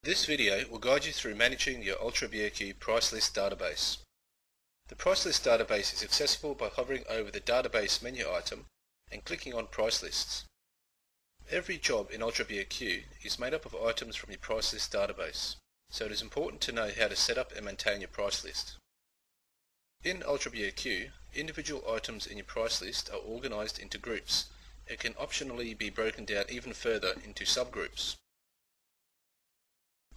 This video will guide you through managing your UltraBOQ price list database. The price list database is accessible by hovering over the database menu item and clicking on price lists. Every job in UltraBOQ is made up of items from your price list database, so it is important to know how to set up and maintain your price list. In UltraBOQ, individual items in your price list are organized into groups and can optionally be broken down even further into subgroups.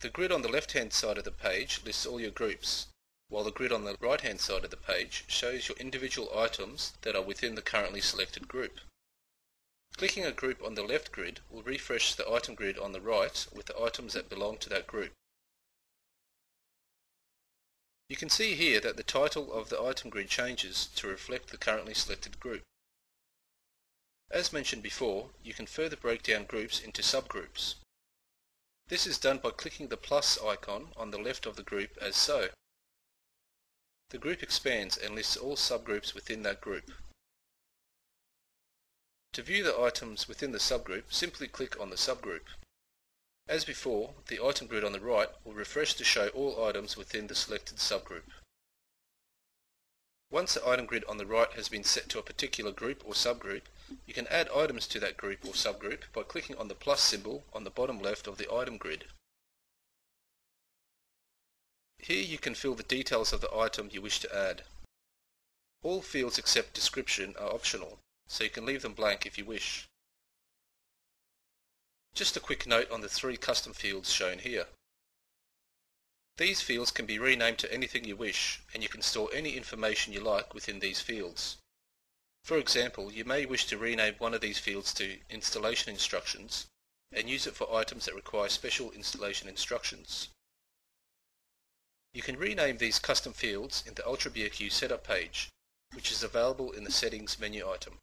The grid on the left-hand side of the page lists all your groups, while the grid on the right-hand side of the page shows your individual items that are within the currently selected group. Clicking a group on the left grid will refresh the item grid on the right with the items that belong to that group. You can see here that the title of the item grid changes to reflect the currently selected group. As mentioned before, you can further break down groups into subgroups. This is done by clicking the plus icon on the left of the group as so. The group expands and lists all subgroups within that group. To view the items within the subgroup, simply click on the subgroup. As before, the item grid on the right will refresh to show all items within the selected subgroup. Once the item grid on the right has been set to a particular group or subgroup, you can add items to that group or subgroup by clicking on the plus symbol on the bottom left of the item grid. Here you can fill the details of the item you wish to add. All fields except description are optional, so you can leave them blank if you wish. Just a quick note on the 3 custom fields shown here. These fields can be renamed to anything you wish, and you can store any information you like within these fields. For example, you may wish to rename one of these fields to Installation Instructions and use it for items that require special installation instructions. You can rename these custom fields in the UltraBOQ setup page, which is available in the Settings menu item.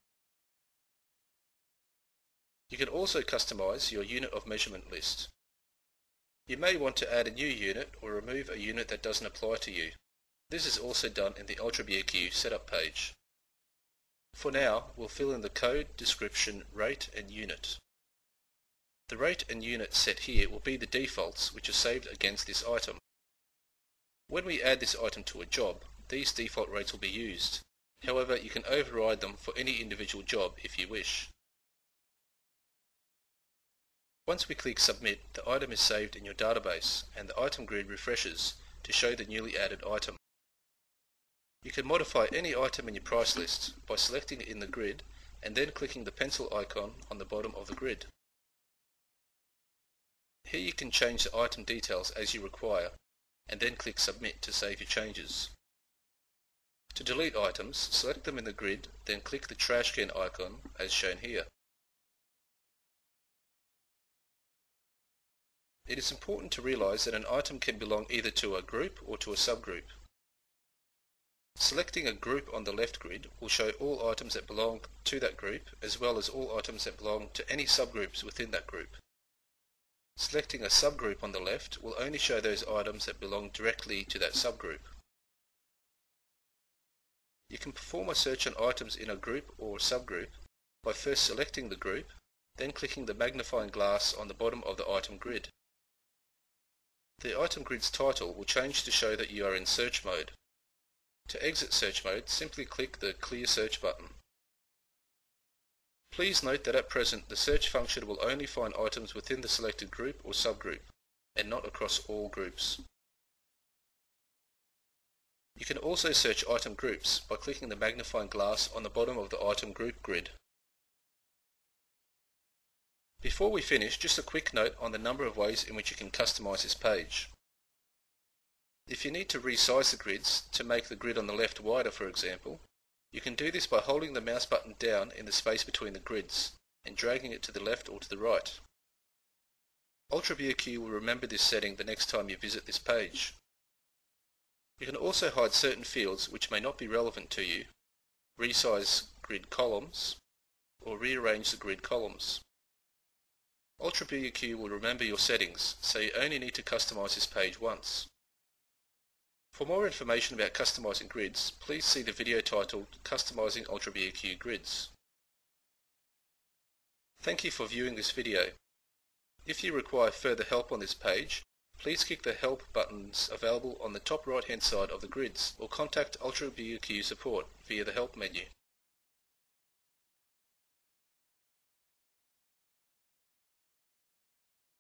You can also customize your unit of measurement list. You may want to add a new unit or remove a unit that doesn't apply to you. This is also done in the UltraBOQ setup page. For now, we'll fill in the code, description, rate and unit. The rate and unit set here will be the defaults which are saved against this item. When we add this item to a job, these default rates will be used. However, you can override them for any individual job if you wish. Once we click Submit, the item is saved in your database and the item grid refreshes to show the newly added item. You can modify any item in your price list by selecting it in the grid and then clicking the pencil icon on the bottom of the grid. Here you can change the item details as you require and then click Submit to save your changes. To delete items, select them in the grid, then click the trash can icon as shown here. It is important to realize that an item can belong either to a group or to a subgroup. Selecting a group on the left grid will show all items that belong to that group as well as all items that belong to any subgroups within that group. Selecting a subgroup on the left will only show those items that belong directly to that subgroup. You can perform a search on items in a group or subgroup by first selecting the group, then clicking the magnifying glass on the bottom of the item grid. The item grid's title will change to show that you are in search mode. To exit search mode, simply click the Clear Search button. Please note that at present the search function will only find items within the selected group or subgroup, and not across all groups. You can also search item groups by clicking the magnifying glass on the bottom of the item group grid. Before we finish, just a quick note on the number of ways in which you can customize this page. If you need to resize the grids to make the grid on the left wider, for example, you can do this by holding the mouse button down in the space between the grids and dragging it to the left or to the right. UltraBOQ will remember this setting the next time you visit this page. You can also hide certain fields which may not be relevant to you, resize grid columns, or rearrange the grid columns. UltraBOQ will remember your settings, so you only need to customize this page once. For more information about customizing grids, please see the video titled Customizing UltraBOQ Grids. Thank you for viewing this video. If you require further help on this page, please click the Help buttons available on the top right hand side of the grids, or contact UltraBOQ support via the Help menu.